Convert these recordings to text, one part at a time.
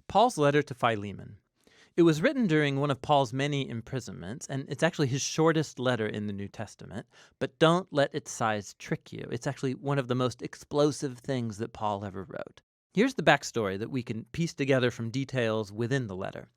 Paul's letter to Philemon. It was written during one of Paul's many imprisonments, and it's actually his shortest letter in the New Testament. But don't let its size trick you. It's actually one of the most explosive things that Paul ever wrote. Here's the backstory that we can piece together from details within the letter.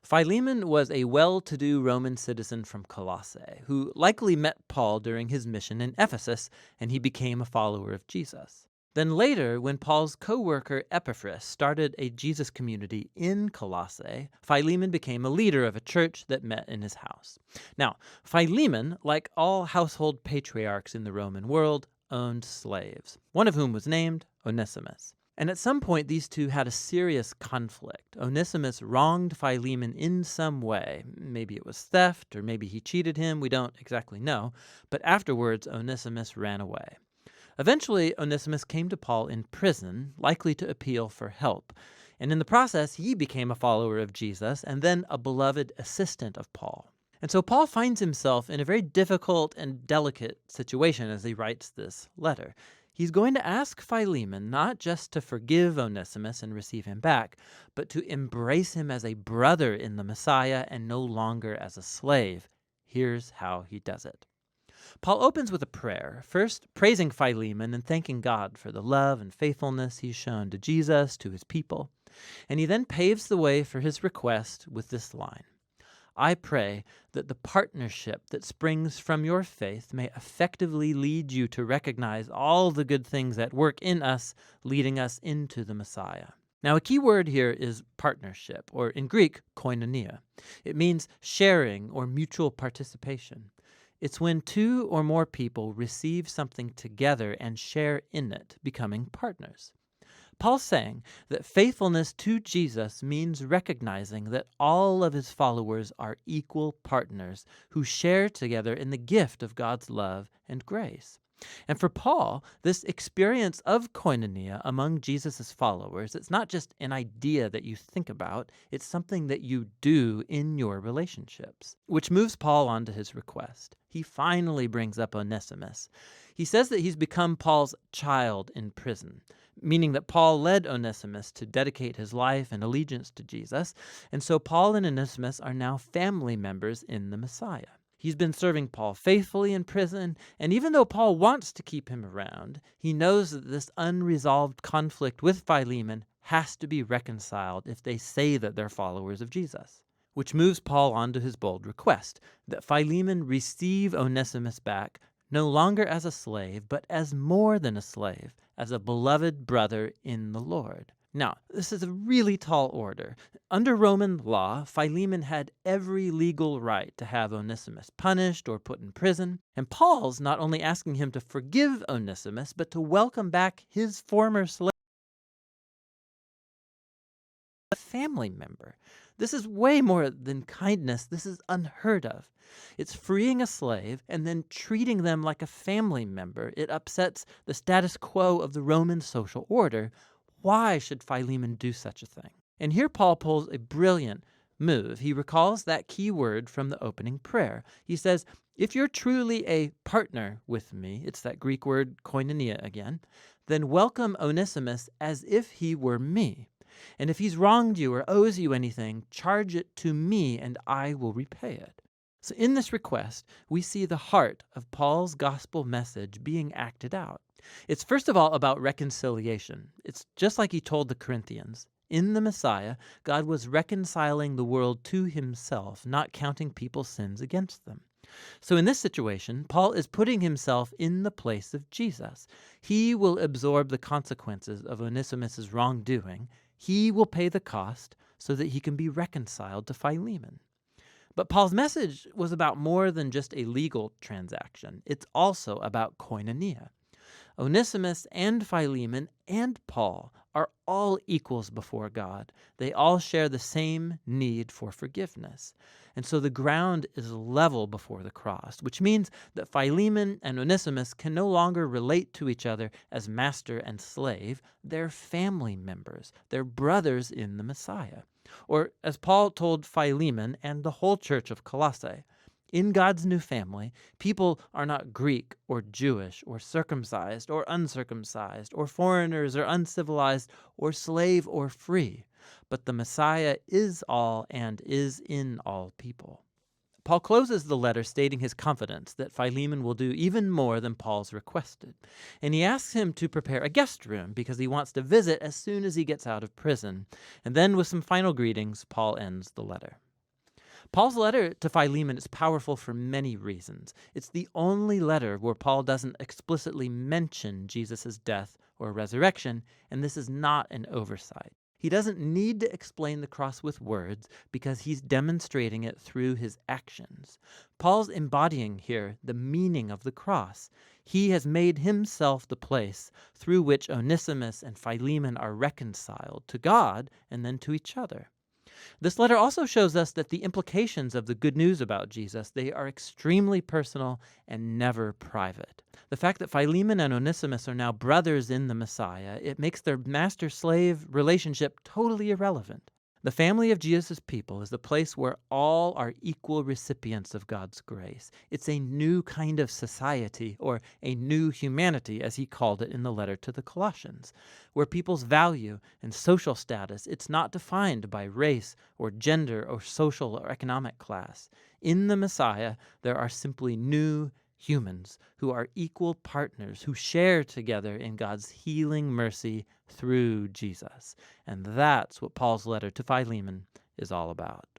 Philemon was a well-to-do Roman citizen from Colossae who likely met Paul during his mission in Ephesus, and he became a follower of Jesus. Then later, when Paul's co-worker Epaphras started a Jesus community in Colossae, Philemon became a leader of a church that met in his house. Now, Philemon, like all household patriarchs in the Roman world, owned slaves, one of whom was named Onesimus. And at some point, these two had a serious conflict. Onesimus wronged Philemon in some way. Maybe it was theft, or maybe he cheated him. We don't exactly know. But afterwards, Onesimus ran away. Eventually, Onesimus came to Paul in prison, likely to appeal for help. And in the process, he became a follower of Jesus and then a beloved assistant of Paul. And so Paul finds himself in a very difficult and delicate situation as he writes this letter. He's going to ask Philemon not just to forgive Onesimus and receive him back, but to embrace him as a brother in the Messiah and no longer as a slave. Here's how he does it. Paul opens with a prayer, first praising Philemon and thanking God for the love and faithfulness he's shown to Jesus, to his people. And he then paves the way for his request with this line: I pray that the partnership that springs from your faith may effectively lead you to recognize all the good things at work in us, leading us into the Messiah. Now, a key word here is partnership, or in Greek, koinonia. It means sharing or mutual participation. It's when two or more people receive something together and share in it, becoming partners. Paul's saying that faithfulness to Jesus means recognizing that all of his followers are equal partners who share together in the gift of God's love and grace. And for Paul, this experience of koinonia among Jesus' followers, it's not just an idea that you think about, it's something that you do in your relationships. Which moves Paul on to his request. He finally brings up Onesimus. He says that he's become Paul's child in prison, meaning that Paul led Onesimus to dedicate his life and allegiance to Jesus, and so Paul and Onesimus are now family members in the Messiah. He's been serving Paul faithfully in prison, and even though Paul wants to keep him around, he knows that this unresolved conflict with Philemon has to be reconciled if they say that they're followers of Jesus. Which moves Paul on to his bold request, that Philemon receive Onesimus back, no longer as a slave, but as more than a slave, as a beloved brother in the Lord. Now, this is a really tall order. Under Roman law, Philemon had every legal right to have Onesimus punished or put in prison, and Paul's not only asking him to forgive Onesimus, but to welcome back his former slave, a family member. This is way more than kindness. This is unheard of. It's freeing a slave and then treating them like a family member. It upsets the status quo of the Roman social order. Why should Philemon do such a thing? And here Paul pulls a brilliant move. He recalls that key word from the opening prayer. He says, if you're truly a partner with me, it's that Greek word koinonia again, then welcome Onesimus as if he were me. And if he's wronged you or owes you anything, charge it to me and I will repay it. So in this request, we see the heart of Paul's gospel message being acted out. It's first of all about reconciliation. It's just like he told the Corinthians. In the Messiah, God was reconciling the world to himself, not counting people's sins against them. So in this situation, Paul is putting himself in the place of Jesus. He will absorb the consequences of Onesimus' wrongdoing. He will pay the cost so that he can be reconciled to Philemon. But Paul's message was about more than just a legal transaction. It's also about koinonia. Onesimus and Philemon and Paul are all equals before God. They all share the same need for forgiveness. And so the ground is level before the cross, which means that Philemon and Onesimus can no longer relate to each other as master and slave. They're family members. They're brothers in the Messiah. Or as Paul told Philemon and the whole church of Colossae, in God's new family, people are not Greek or Jewish or circumcised or uncircumcised or foreigners or uncivilized or slave or free. but the Messiah is all and is in all people. Paul closes the letter stating his confidence that Philemon will do even more than Paul's requested, and he asks him to prepare a guest room because he wants to visit as soon as he gets out of prison. And then with some final greetings, Paul ends the letter. Paul's letter to Philemon is powerful for many reasons. It's the only letter where Paul doesn't explicitly mention Jesus' death or resurrection, and this is not an oversight. He doesn't need to explain the cross with words because he's demonstrating it through his actions. Paul's embodying here the meaning of the cross. He has made himself the place through which Onesimus and Philemon are reconciled to God and then to each other. This letter also shows us that the implications of the good news about Jesus, they are extremely personal and never private. The fact that Philemon and Onesimus are now brothers in the Messiah, it makes their master-slave relationship totally irrelevant. The family of Jesus' people is the place where all are equal recipients of God's grace. It's a new kind of society, or a new humanity, as he called it in the letter to the Colossians, where people's value and social status, it's not defined by race or gender or social or economic class. In the Messiah, there are simply new humans who are equal partners, who share together in God's healing mercy through Jesus. And that's what Paul's letter to Philemon is all about.